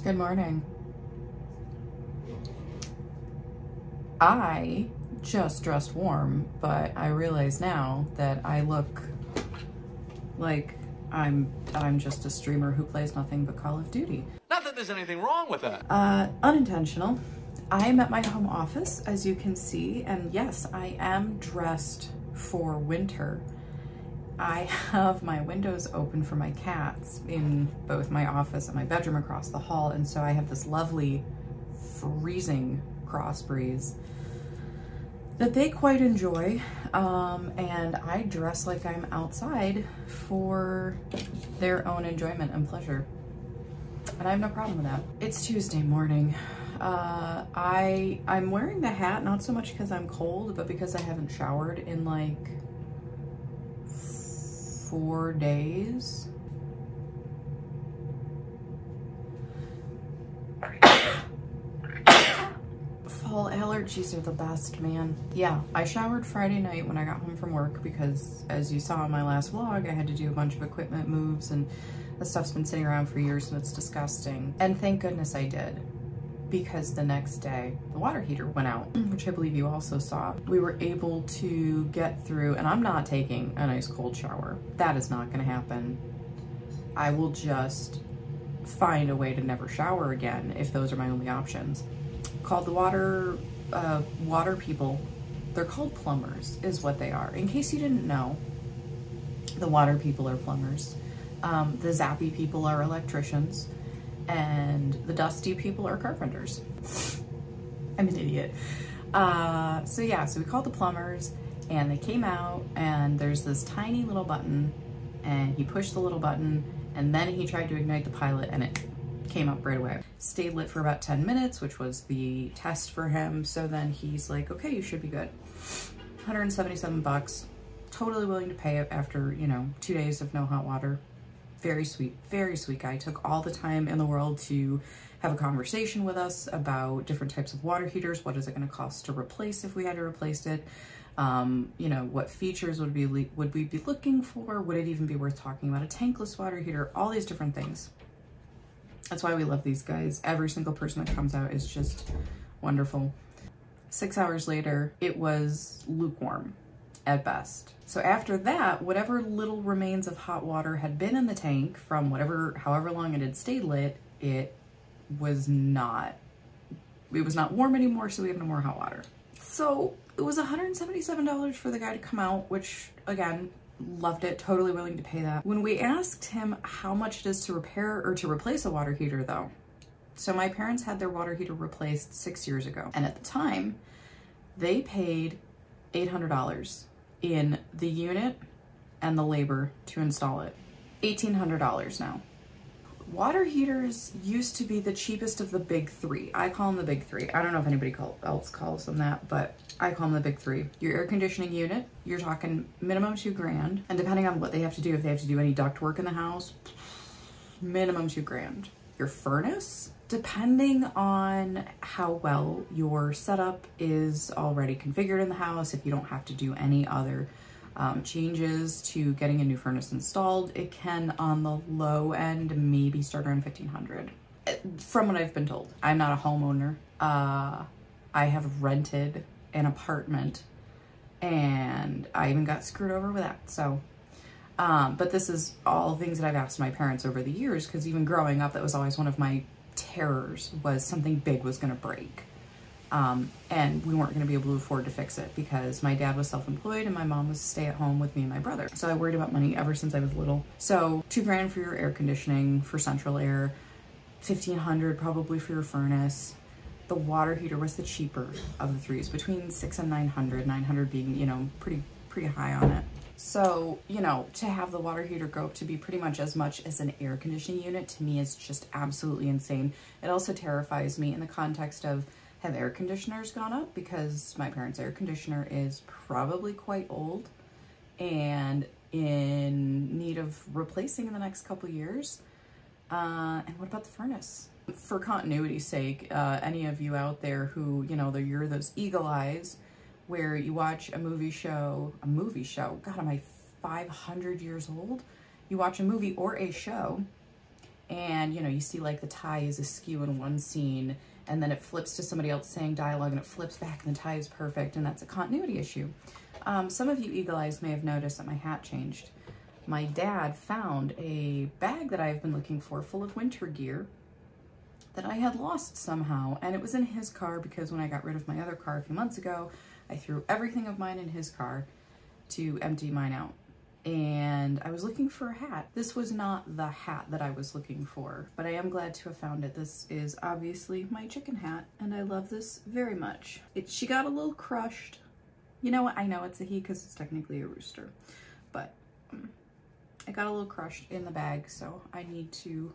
Good morning. I just dressed warm, but I realize now that I look like I'm just a streamer who plays nothing but Call of Duty. Not that there's anything wrong with that. Unintentional. I'm at my home office, as you can see, and yes, I am dressed for winter. I have my windows open for my cats in both my office and my bedroom across the hall, and so I have this lovely freezing cross breeze that they quite enjoy, and I dress like I'm outside for their own enjoyment and pleasure, and I have no problem with that. It's Tuesday morning. I'm wearing the hat not so much because I'm cold, but because I haven't showered in like 4 days. Fall allergies are the best, man. Yeah, I showered Friday night when I got home from work because, as you saw in my last vlog, I had to do a bunch of equipment moves and the stuff's been sitting around for years and it's disgusting. And thank goodness I did, because the next day the water heater went out, which I believe you also saw. We were able to get through, and I'm not taking a nice cold shower. That is not gonna happen. I will just find a way to never shower again if those are my only options. Called the water people. They're called plumbers is what they are. In case you didn't know, the water people are plumbers. The zappy people are electricians. And the dusty people are carpenters. I'm an idiot. So yeah, so we called the plumbers and they came out, and there's this tiny little button, and he pushed the little button and then he tried to ignite the pilot and it came up right away. Stayed lit for about 10 minutes, which was the test for him. So then he's like, okay, you should be good. 177 bucks, totally willing to pay it after, 2 days of no hot water. Very sweet guy. Took all the time in the world to have a conversation with us about different types of water heaters. What is it going to cost to replace if we had to replace it? What features would we be looking for? Would it even be worth talking about a tankless water heater? All these different things. That's why we love these guys. Every single person that comes out is just wonderful. 6 hours later, it was lukewarm at best. So after that, whatever little remains of hot water had been in the tank from however long it had stayed lit, it was not warm anymore, so we have no more hot water. So it was $177 for the guy to come out, which again, loved it, totally willing to pay that. When we asked him how much it is to repair or to replace a water heater though, so my parents had their water heater replaced 6 years ago, and at the time they paid $800 in the unit and the labor to install it. $1,800 now. Water heaters used to be the cheapest of the big three. I call them the big three. I don't know if anybody else calls them that, but I call them the big three. Your air conditioning unit, you're talking minimum $2,000. And depending on what they have to do, if they have to do any duct work in the house, minimum $2,000. Your furnace, depending on how well your setup is already configured in the house, if you don't have to do any other changes to getting a new furnace installed, it can, on the low end, maybe start around $1,500. From what I've been told. I'm not a homeowner. I have rented an apartment, and I even got screwed over with that. So, but this is all things that I've asked my parents over the years, because even growing up, that was always one of my terrors, was something big was going to break. And we weren't going to be able to afford to fix it because my dad was self-employed and my mom was stay at home with me and my brother. So I worried about money ever since I was little. So $2,000 for your air conditioning, for central air, $1,500 probably for your furnace. The water heater was the cheaper of the threes, between $600 and $900, 900 being, pretty high on it. So, to have the water heater go up to be pretty much as an air conditioning unit, to me is just absolutely insane. It also terrifies me in the context of, have air conditioners gone up? Because my parents' air conditioner is probably quite old and in need of replacing in the next couple years. And what about the furnace? For continuity's sake, any of you out there who, you're those eagle eyes where you watch a movie show, God, am I 500 years old? You watch a movie or a show and you know, you see like the tie is askew in one scene, and then it flips to somebody else saying dialogue, and it flips back and the tie is perfect, and that's a continuity issue. Some of you eagle eyes may have noticed that my hat changed. My dad found a bag that I've been looking for full of winter gear that I had lost somehow, and it was in his car because when I got rid of my other car a few months ago, I threw everything of mine in his car to empty mine out. And I was looking for a hat. This was not the hat that I was looking for, but I am glad to have found it. This is obviously my chicken hat, and I love this very much. She got a little crushed. You know what? I know it's a he because it's technically a rooster, but I got a little crushed in the bag, so I need to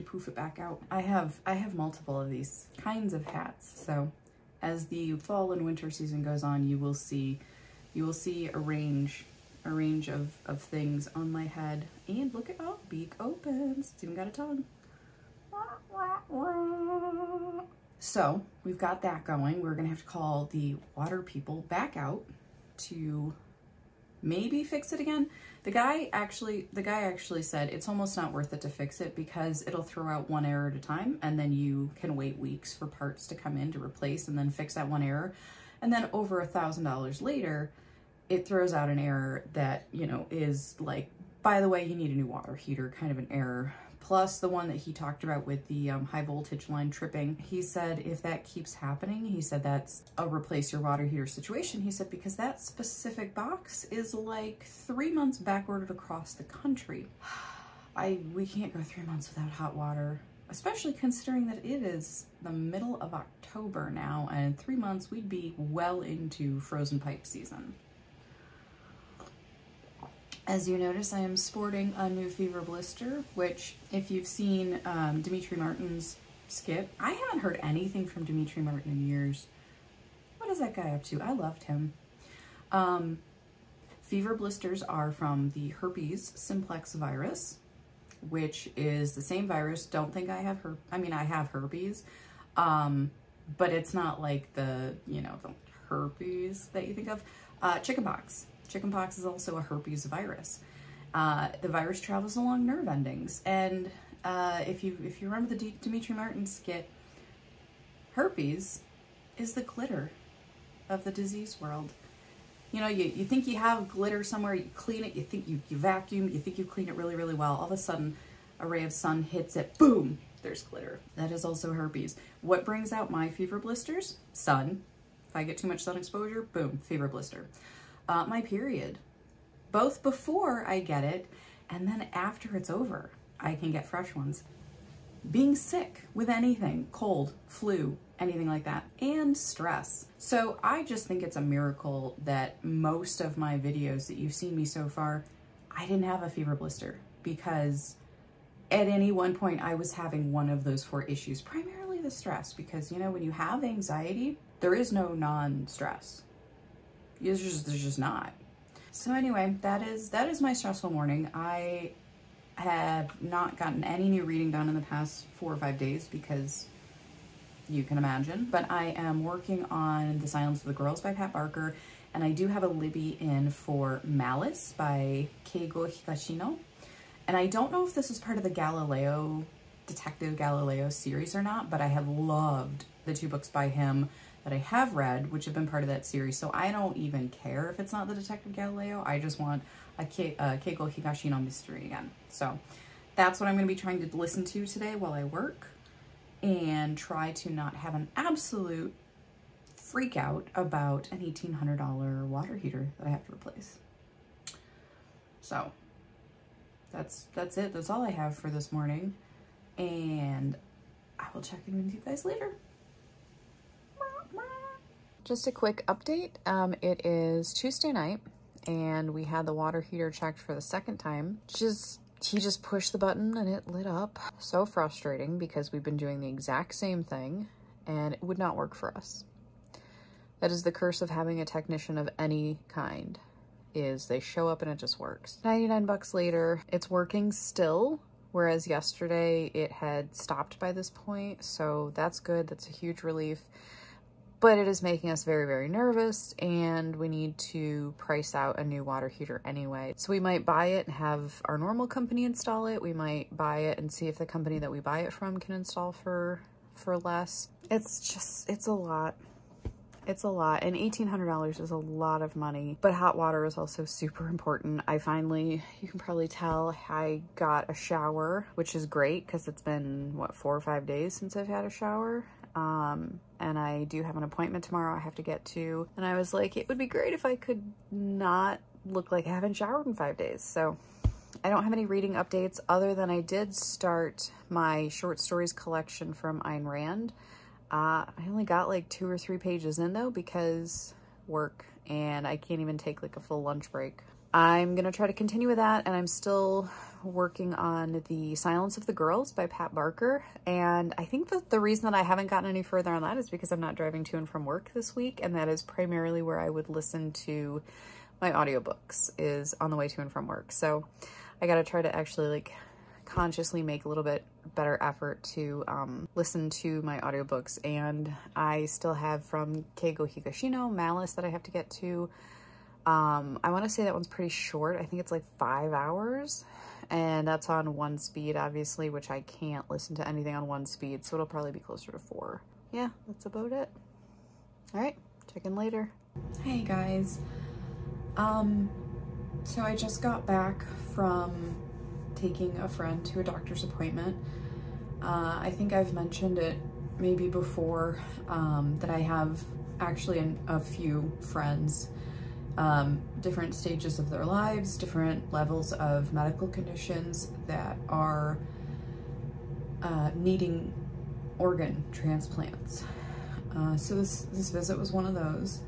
poof it back out. I have multiple of these kinds of hats, so as the fall and winter season goes on, you will see a range of things on my head. And look at, oh, beak opens. It's even got a tongue. So we've got that going. We're gonna have to call the water people back out to maybe fix it again. The guy actually said it's almost not worth it to fix it because it'll throw out one error at a time, and then you can wait weeks for parts to come in to replace and then fix that one error. And then over $1,000 later, it throws out an error that, you know, is like, by the way, you need a new water heater, kind of an error. Plus the one that he talked about with the high voltage line tripping. He said if that keeps happening, he said that's a replace your water heater situation. He said because that specific box is like 3 months backordered across the country. We can't go 3 months without hot water, especially considering that it is the middle of October now, and in 3 months we'd be well into frozen pipe season. As you notice, I am sporting a new fever blister, which if you've seen Dimitri Martin's skit, I haven't heard anything from Dimitri Martin in years. What is that guy up to? I loved him. Fever blisters are from the herpes simplex virus, which is the same virus. Don't think I have I have herpes, but it's not like the, you know, the herpes that you think of. Chickenpox. Chickenpox is also a herpes virus. The virus travels along nerve endings, and if you remember the Dimitri Martin skit, herpes is the glitter of the disease world. You know, you think you have glitter somewhere, you clean it, you think you vacuum, you think you clean it really, really well. All of a sudden, a ray of sun hits it, boom, there's glitter. That is also herpes. What brings out my fever blisters? Sun. If I get too much sun exposure, boom, fever blister. My period, both before I get it and then after it's over, I can get fresh ones. Being sick with anything, cold, flu, anything like that, and stress. So I just think it's a miracle that most of my videos that you've seen me so far, I didn't have a fever blister, because at any one point I was having one of those 4 issues, primarily the stress, because, you know, when you have anxiety, there is no non-stress. There's just not. So anyway, that is my stressful morning. I have not gotten any new reading done in the past 4 or 5 days because you can imagine, but I am working on The Silence of the Girls by Pat Barker, and I do have a Libby in for Malice by Keigo Higashino. And I don't know if this is part of the Detective Galileo series or not, but I have loved the 2 books by him that I have read, which have been part of that series. So I don't even care if it's not the Detective Galileo. I just want a Keigo Higashino mystery again. So that's what I'm going to be trying to listen to today while I work, and try to not have an absolute freak out about an $1,800 water heater that I have to replace. So that's it. That's all I have for this morning, and I will check in with you guys later. Just a quick update. It is Tuesday night, and we had the water heater checked for the 2nd time. He just pushed the button and it lit up. So frustrating, because we've been doing the exact same thing and it would not work for us. That is the curse of having a technician of any kind, is they show up and it just works. 99 bucks later, it's working still, whereas yesterday it had stopped by this point. So that's good. That's a huge relief. but it is making us very, very nervous, and we need to price out a new water heater anyway. So we might buy it and have our normal company install it. We might buy it and see if the company that we buy it from can install for less. It's a lot. It's a lot, and $1,800 is a lot of money, but hot water is also super important. I finally, you can probably tell, I got a shower, which is great because it's been, what, 4 or 5 days since I've had a shower. And I do have an appointment tomorrow I have to get to, and I was like, it would be great if I could not look like I haven't showered in 5 days. So I don't have any reading updates other than I did start my short stories collection from Ayn Rand. I only got like 2 or 3 pages in though because work, and I can't even take like a full lunch break. I'm gonna try to continue with that, and I'm still working on The Silence of the Girls by Pat Barker, and I think that the reason that I haven't gotten any further on that is because I'm not driving to and from work this week, and that is primarily where I would listen to my audiobooks, is on the way to and from work. So I gotta try to actually like consciously make a little bit better effort to listen to my audiobooks. And I still have from Keigo Higashino, Malice, that I have to get to. I want to say that one's pretty short. I think it's like 5 hours, and that's on 1 speed, obviously, which I can't listen to anything on 1 speed, so it'll probably be closer to 4. Yeah, that's about it. All right, check in later. Hey guys. So I just got back from taking a friend to a doctor's appointment. I think I've mentioned it maybe before, that I have actually a few friends, different stages of their lives, different levels of medical conditions that are needing organ transplants. So this visit was one of those.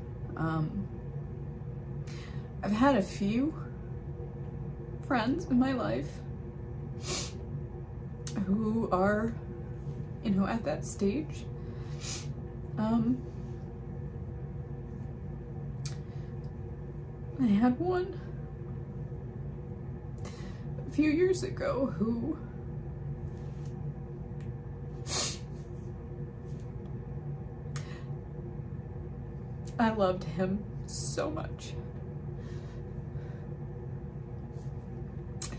I've had a few friends in my life who are, you know, at that stage. I had one a few years ago who I loved him so much.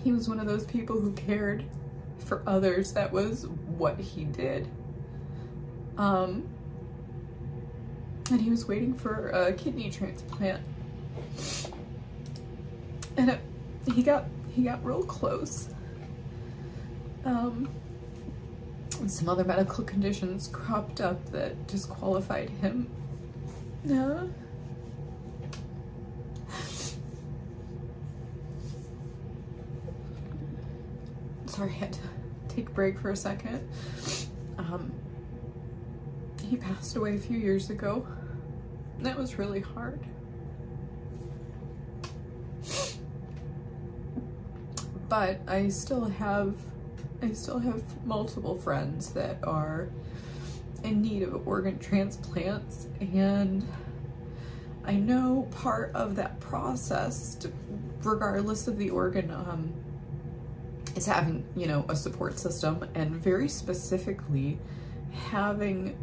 He was one of those people who cared for others. That was what he did. And he was waiting for a kidney transplant. And he got real close. And some other medical conditions cropped up that disqualified him. Sorry, I had to take a break for a second. He passed away a few years ago. That was really hard. But I still have multiple friends that are in need of organ transplants, and I know part of that process, regardless of the organ, is having, you know, a support system, and very specifically having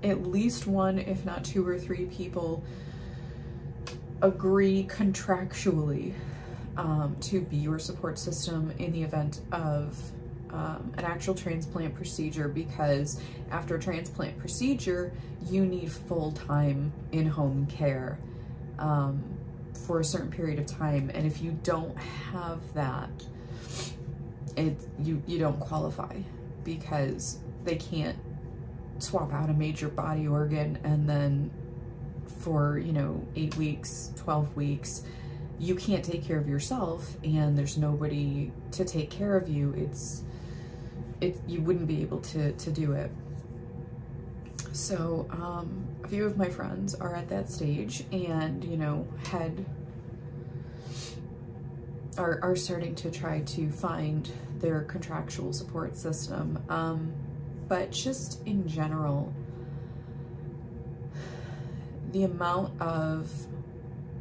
at least one, if not 2 or 3 people agree contractually to be your support system in the event of an actual transplant procedure, because after a transplant procedure, you need full-time in-home care for a certain period of time. And if you don't have that, you don't qualify, because they can't swap out a major body organ and then for, you know, 8 weeks, 12 weeks, you can't take care of yourself, and there's nobody to take care of you. You wouldn't be able to do it. So a few of my friends are at that stage, and, you know, are starting to try to find their contractual support system. But just in general, the amount of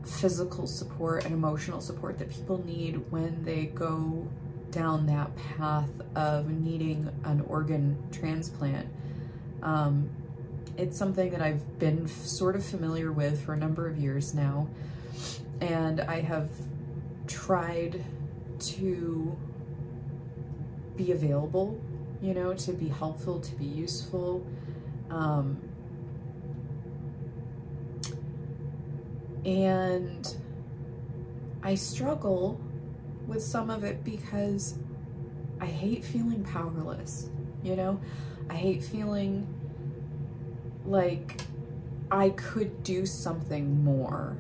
physical support and emotional support that people need when they go down that path of needing an organ transplant It's something that I've been sort of familiar with for a number of years now, and I have tried to be available, you know, to be helpful, to be useful. And I struggle with some of it because I hate feeling powerless, you know? I hate feeling like I could do something more,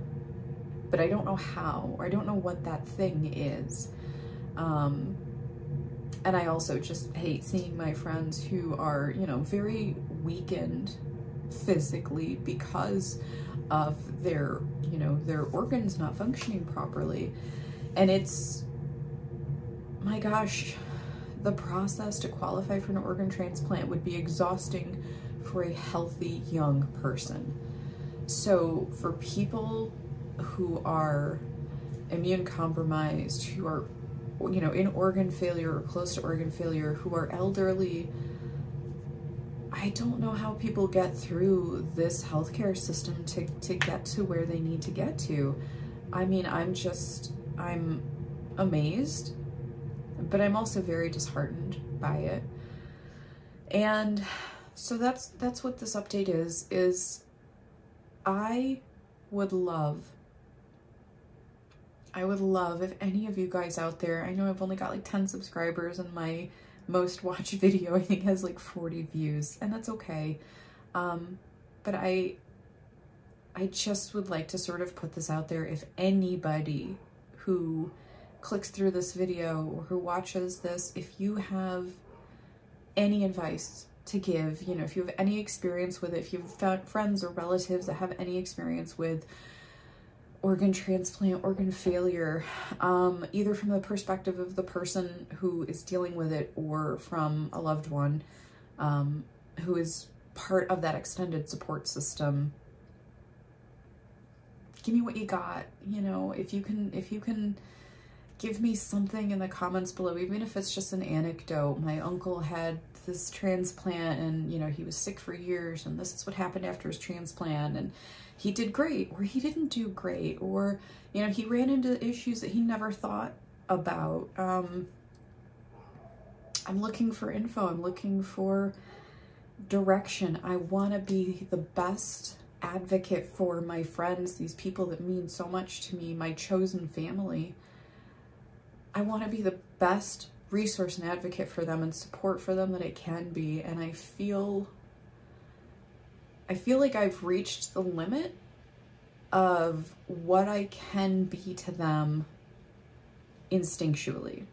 but I don't know how, or I don't know what that thing is. And I also just hate seeing my friends who are, you know, very weakened physically because of their, you know, their organs not functioning properly. And it's, my gosh, the process to qualify for an organ transplant would be exhausting for a healthy young person. So for people who are immune compromised, who are, you know, in organ failure or close to organ failure, who are elderly, I don't know how people get through this healthcare system to get to where they need to get to. I mean, I'm amazed, but I'm also very disheartened by it. And so that's what this update is I would love if any of you guys out there, I know I've only got like 10 subscribers and my most watched video I think has like 40 views, and that's okay. But I just would like to sort of put this out there. If anybody who clicks through this video or who watches this, if you have any advice to give, you know, if you have any experience with it, if you've found friends or relatives that have any experience with organ transplant, organ failure, either from the perspective of the person who is dealing with it or from a loved one who is part of that extended support system, give me what you got. You know, if you can give me something in the comments below, even if it's just an anecdote. My uncle had this transplant and, you know, he was sick for years and this is what happened after his transplant, and he did great, or he didn't do great, or, you know, he ran into issues that he never thought about. I'm looking for info. I'm looking for direction. I want to be the best advocate for my friends, these people that mean so much to me, my chosen family. I want to be the best resource and advocate for them and support for them that I can be. And I feel like I've reached the limit of what I can be to them instinctually.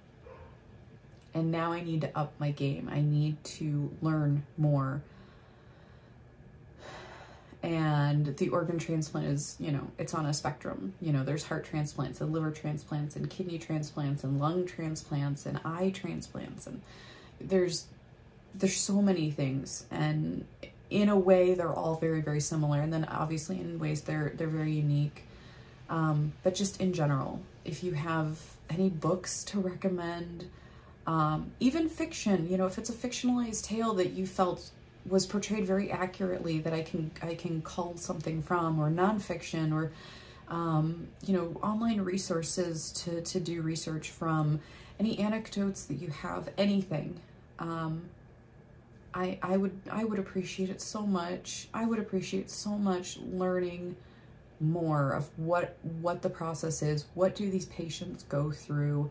And now I need to up my game. I need to learn more. And the organ transplant is, you know, it's on a spectrum. You know, there's heart transplants and liver transplants and kidney transplants and lung transplants and eye transplants. And there's so many things. And in a way, they're all very, very similar. And then obviously in ways they're very unique. But just in general, if you have any books to recommend, even fiction, you know, if it's a fictionalized tale that you felt was portrayed very accurately that I can cull something from, or nonfiction, or, you know, online resources to do research from, any anecdotes that you have, anything, I would appreciate it so much. I would appreciate so much learning more of what the process is. What do these patients go through?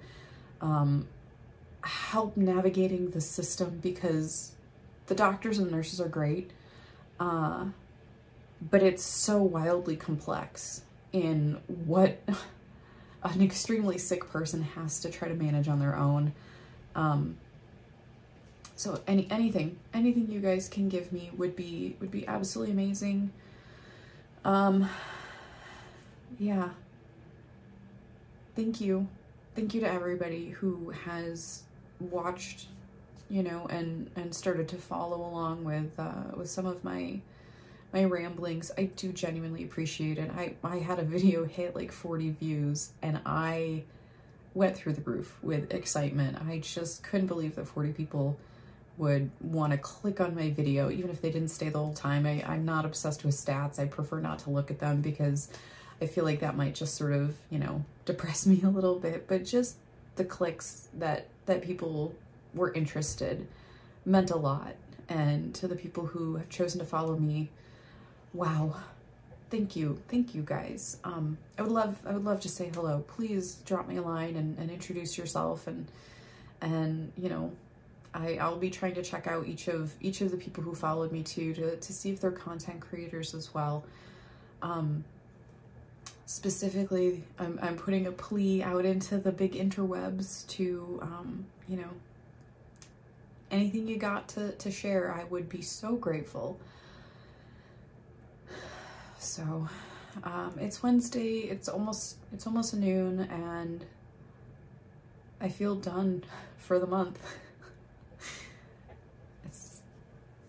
Help navigating the system, because the doctors and nurses are great, but it's so wildly complex in what an extremely sick person has to try to manage on their own. So anything you guys can give me would be absolutely amazing. Yeah. Thank you to everybody who has watched, you know, and started to follow along with some of my ramblings. I do genuinely appreciate it. I had a video hit like 40 views and I went through the roof with excitement. I just couldn't believe that 40 people would want to click on my video, even if they didn't stay the whole time. I'm not obsessed with stats. I prefer not to look at them because I feel like that might just sort of, you know, depress me a little bit, but just the clicks that people were interested meant a lot. And to the people who have chosen to follow me, wow, thank you guys. I would love to say hello. Please drop me a line and introduce yourself, and you know, I'll be trying to check out each of the people who followed me too, to see if they're content creators as well. Specifically, I'm putting a plea out into the big interwebs to, you know, anything you got to share, I would be so grateful. So, it's Wednesday, it's almost noon, and I feel done for the month.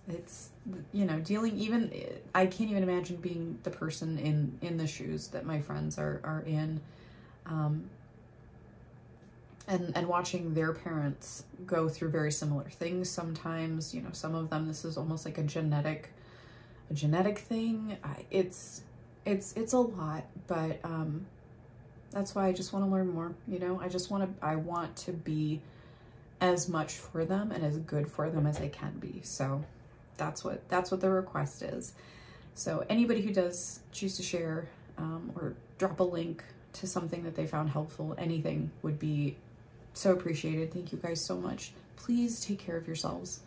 It's, you know, I can't even imagine being the person in the shoes that my friends are in, and watching their parents go through very similar things. Sometimes, you know, some of them, this is almost like a genetic thing. It's a lot, but that's why I just want to learn more. You know, I want to be as much for them and as good for them as I can be. So that's what the request is. So anybody who does choose to share or drop a link to something that they found helpful, anything would be so appreciated. Thank you guys so much. Please take care of yourselves.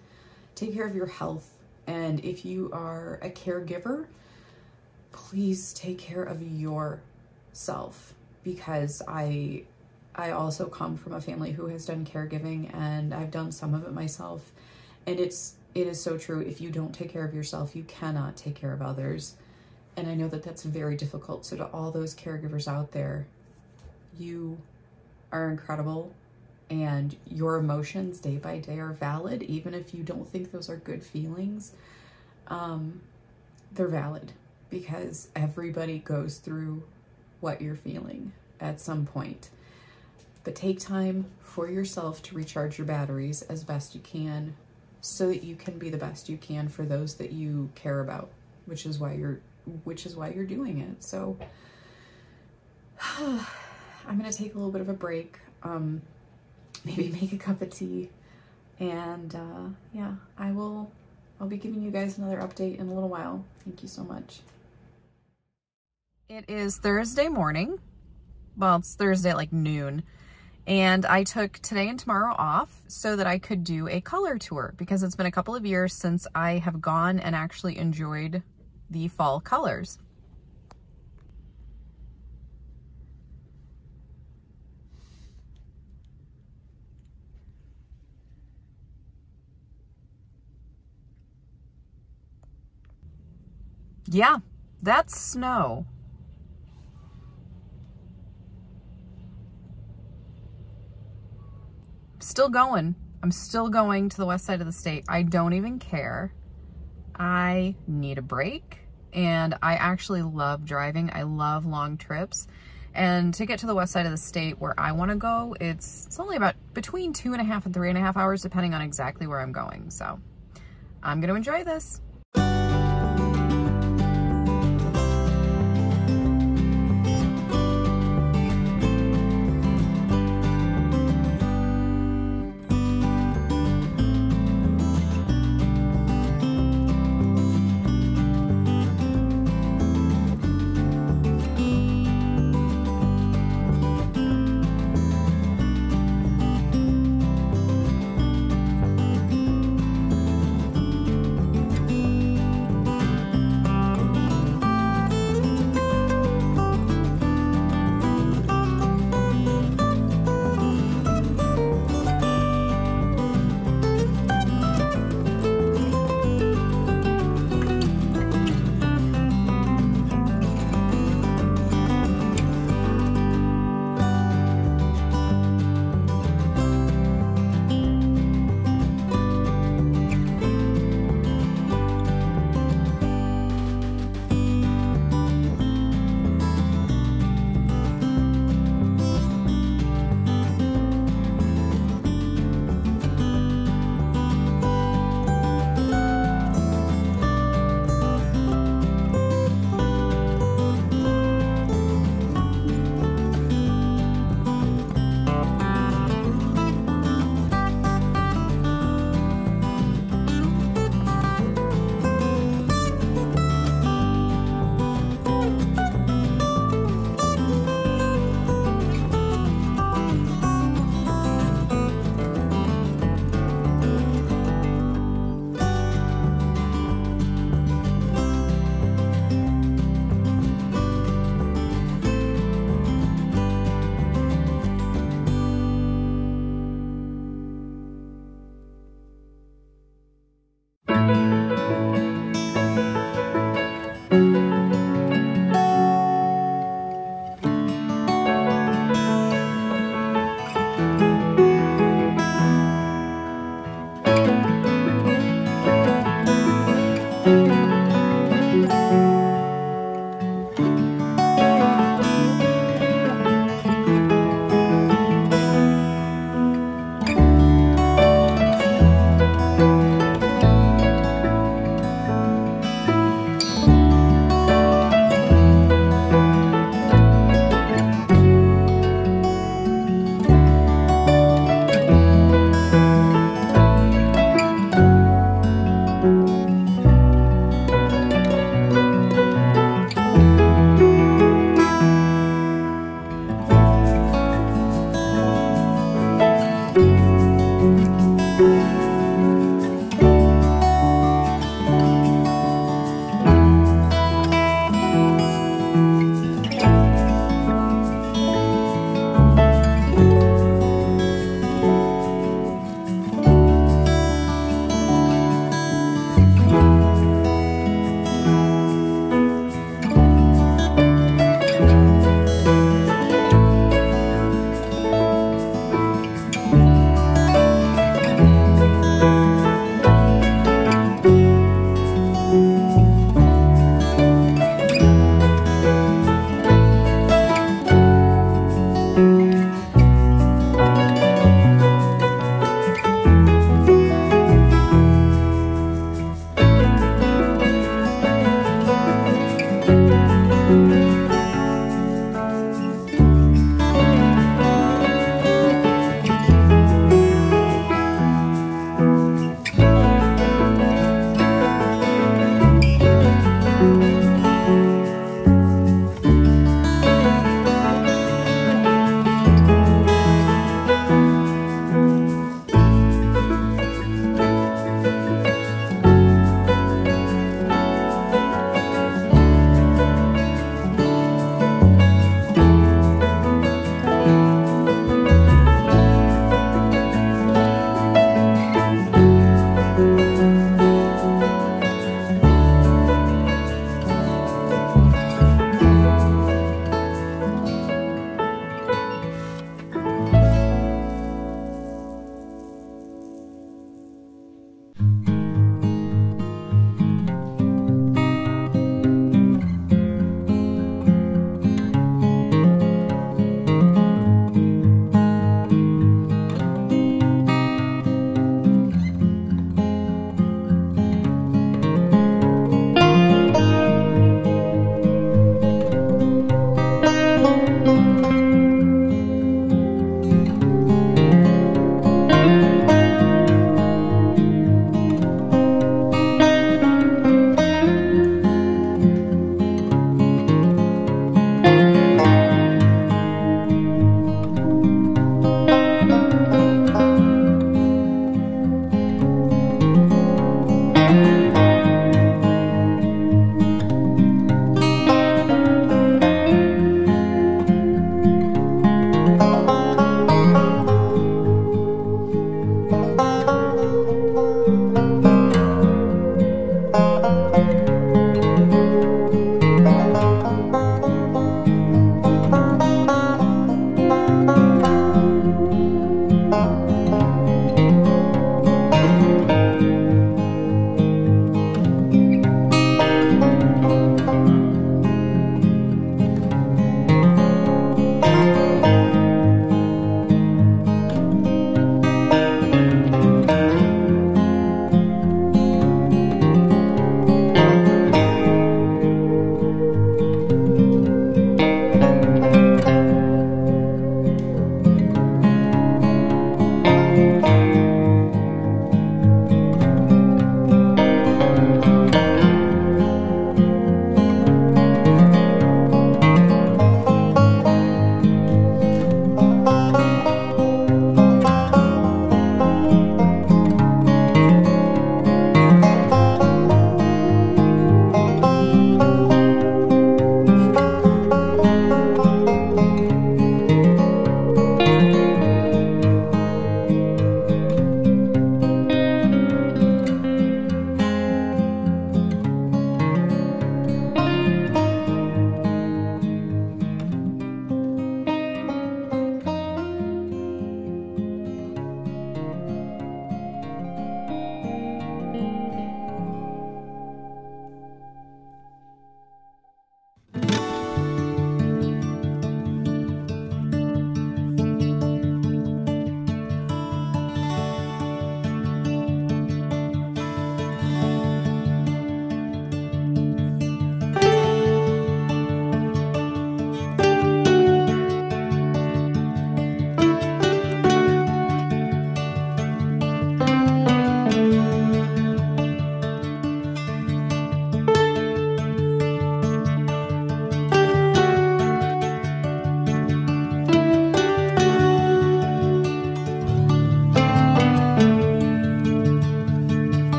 Take care of your health. And if you are a caregiver, please take care of yourself, because I also come from a family who has done caregiving, and I've done some of it myself. And it is so true. If you don't take care of yourself, you cannot take care of others. And I know that that's very difficult. So to all those caregivers out there, you are incredible, and your emotions day by day are valid. Even if you don't think those are good feelings, they're valid, because everybody goes through what you're feeling at some point. But take time for yourself to recharge your batteries as best you can, so that you can be the best you can for those that you care about, which is why you're doing it. So I'm gonna take a little bit of a break, maybe make a cup of tea, and yeah, I'll be giving you guys another update in a little while. Thank you so much. It is Thursday morning. Well, it's Thursday at like noon. And I took today and tomorrow off so that I could do a color tour, because it's been a couple of years since I have gone and actually enjoyed the fall colors. Yeah, that's snow. Still going. I'm still going to the west side of the state. I don't even care. I need a break, and I actually love driving. I love long trips. And to get to the west side of the state where I want to go, it's only about between 2.5 and 3.5 hours, depending on exactly where I'm going. So I'm going to enjoy this.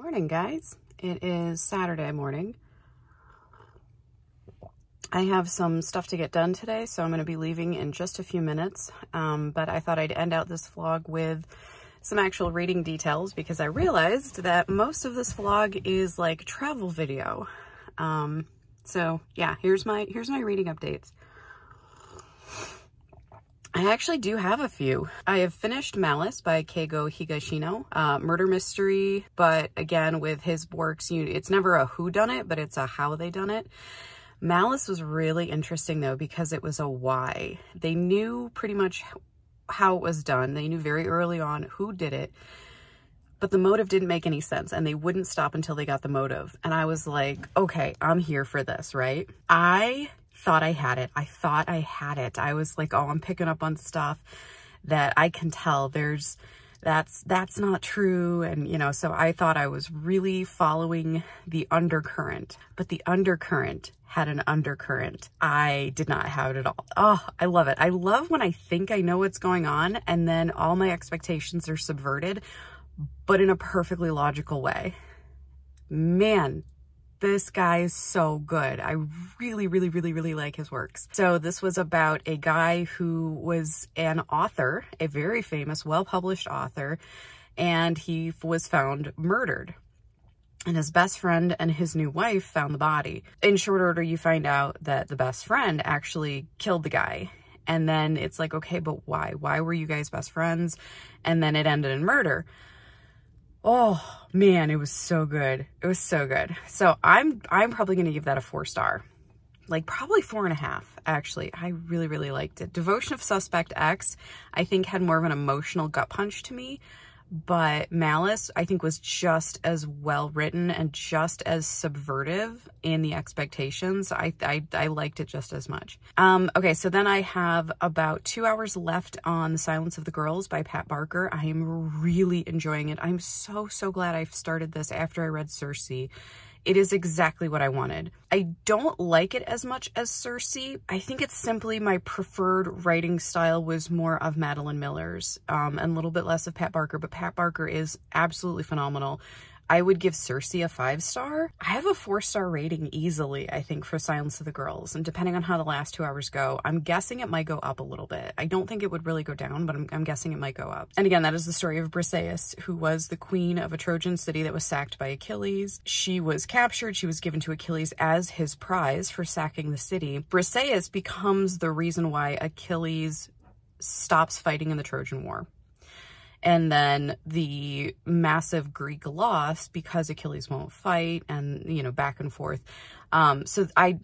Morning, guys. It is Saturday morning. I have some stuff to get done today, so I'm going to be leaving in just a few minutes. But I thought I'd end out this vlog with some actual reading details because I realized that most of this vlog is like travel video. So yeah, here's my reading updates. I actually do have a few. I have finished Malice by Keigo Higashino, murder mystery, but again, with his works, it's never a whodunit, but it's a how they done it. Malice was really interesting though, because it was a why. They knew pretty much how it was done. They knew very early on who did it, but the motive didn't make any sense and they wouldn't stop until they got the motive. And I was like, okay, I'm here for this, right? I thought I had it. I was like, oh, I'm picking up on stuff that I can tell that's not true. And, you know, so I thought I was really following the undercurrent, but the undercurrent had an undercurrent. I did not have it at all. Oh, I love it. I love when I think I know what's going on and then all my expectations are subverted, but in a perfectly logical way. Man, this guy is so good. I really, really, really, really like his works. So this was about a guy who was an author, a very famous, well-published author, and he was found murdered. And his best friend and his new wife found the body. In short order, you find out that the best friend actually killed the guy. And then it's like, okay, but why? Why were you guys best friends? And then it ended in murder. Oh man, it was so good. It was so good. So I'm probably going to give that a 4-star, like probably 4.5. Actually, I really, really liked it. Devotion of Suspect X, I think had more of an emotional gut punch to me, but Malice, I think, was just as well written and just as subvertive in the expectations. I liked it just as much. Okay, so then I have about 2 hours left on The Silence of the Girls by Pat Barker. I am really enjoying it. I'm so glad I've started this after I read Circe. It is exactly what I wanted. I don't like it as much as Circe. I think it's simply my preferred writing style was more of Madeline Miller's and a little bit less of Pat Barker, but Pat Barker is absolutely phenomenal. I would give Circe a 5-star. I have a 4-star rating easily, I think, for Silence of the Girls. And depending on how the last 2 hours go, I'm guessing it might go up a little bit. I don't think it would really go down, but I'm guessing it might go up. And again, that is the story of Briseis, who was the queen of a Trojan city that was sacked by Achilles. She was captured. She was given to Achilles as his prize for sacking the city. Briseis becomes the reason why Achilles stops fighting in the Trojan War. And then the massive Greek loss because Achilles won't fight and, you know, back and forth. So I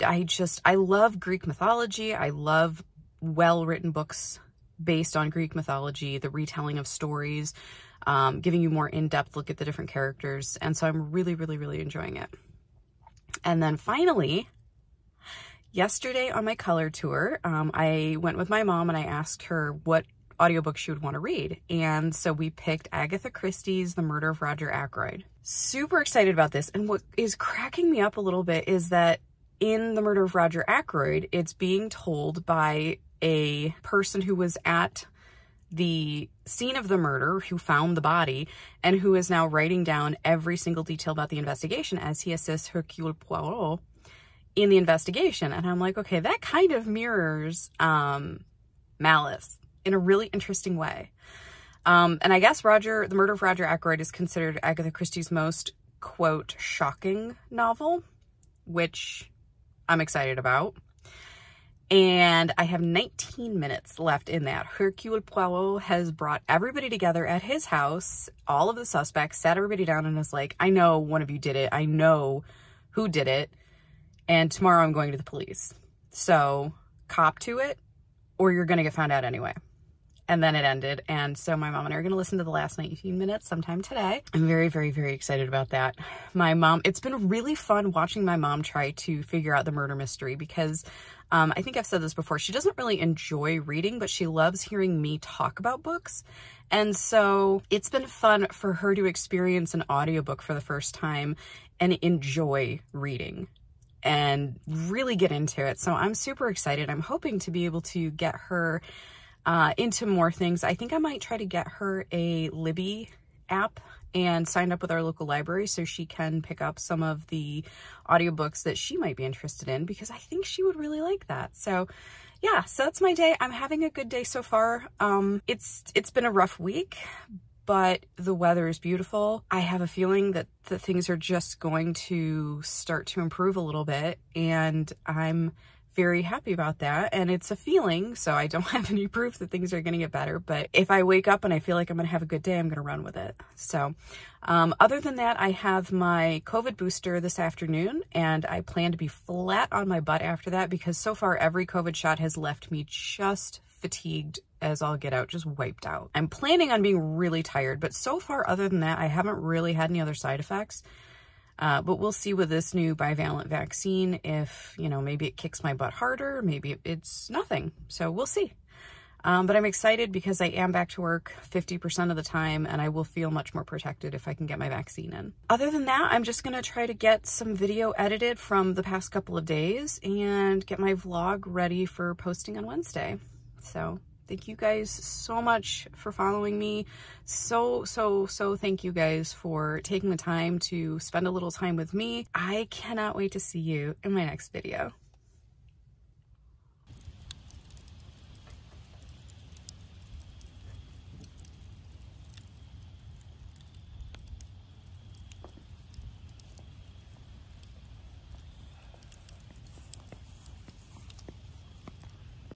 love Greek mythology. I love well-written books based on Greek mythology, the retelling of stories, giving you more in-depth look at the different characters. And so I'm really, really, really enjoying it. And then finally, yesterday on my color tour, I went with my mom and I asked her what audiobook she would want to read. And so we picked Agatha Christie's The Murder of Roger Ackroyd. Super excited about this. And what is cracking me up a little bit is that in The Murder of Roger Ackroyd, it's being told by a person who was at the scene of the murder, who found the body, and who is now writing down every single detail about the investigation as he assists Hercule Poirot in the investigation. And I'm like, okay, that kind of mirrors Malice in a really interesting way. And I guess The Murder of Roger Ackroyd is considered Agatha Christie's most, quote, shocking novel, which I'm excited about. And I have 19 minutes left in that. Hercule Poirot has brought everybody together at his house, all of the suspects, sat everybody down and is like, I know one of you did it. I know who did it. And tomorrow I'm going to the police. So cop to it or you're going to get found out anyway. And then it ended. And so my mom and I are going to listen to the last 19 minutes sometime today. I'm very, very, very excited about that. It's been really fun watching my mom try to figure out the murder mystery because I think I've said this before. She doesn't really enjoy reading, but she loves hearing me talk about books. And so it's been fun for her to experience an audiobook for the first time and enjoy reading and really get into it. So I'm super excited. I'm hoping to be able to get her into more things. I think I might try to get her a Libby app and signed up with our local library so she can pick up some of the audiobooks that she might be interested in, because I think she would really like that. So yeah, so that's my day. I'm having a good day so far. It's been a rough week, but the weather is beautiful. I have a feeling that the things are just going to start to improve a little bit, and I'm very happy about that. And it's a feeling, so I don't have any proof that things are going to get better, but if I wake up and I feel like I'm going to have a good day, I'm going to run with it. So other than that, I have my COVID booster this afternoon, and I plan to be flat on my butt after that, because so far every COVID shot has left me just fatigued as all get out, just wiped out. I'm planning on being really tired, but so far other than that, I haven't really had any other side effects. But we'll see with this new bivalent vaccine if, you know, maybe it kicks my butt harder, maybe it's nothing. So we'll see. But I'm excited because I am back to work 50% of the time, and I will feel much more protected if I can get my vaccine in. Other than that, I'm just going to try to get some video edited from the past couple of days and get my vlog ready for posting on Wednesday. So thank you guys so much for following me. So thank you guys for taking the time to spend a little time with me. I cannot wait to see you in my next video.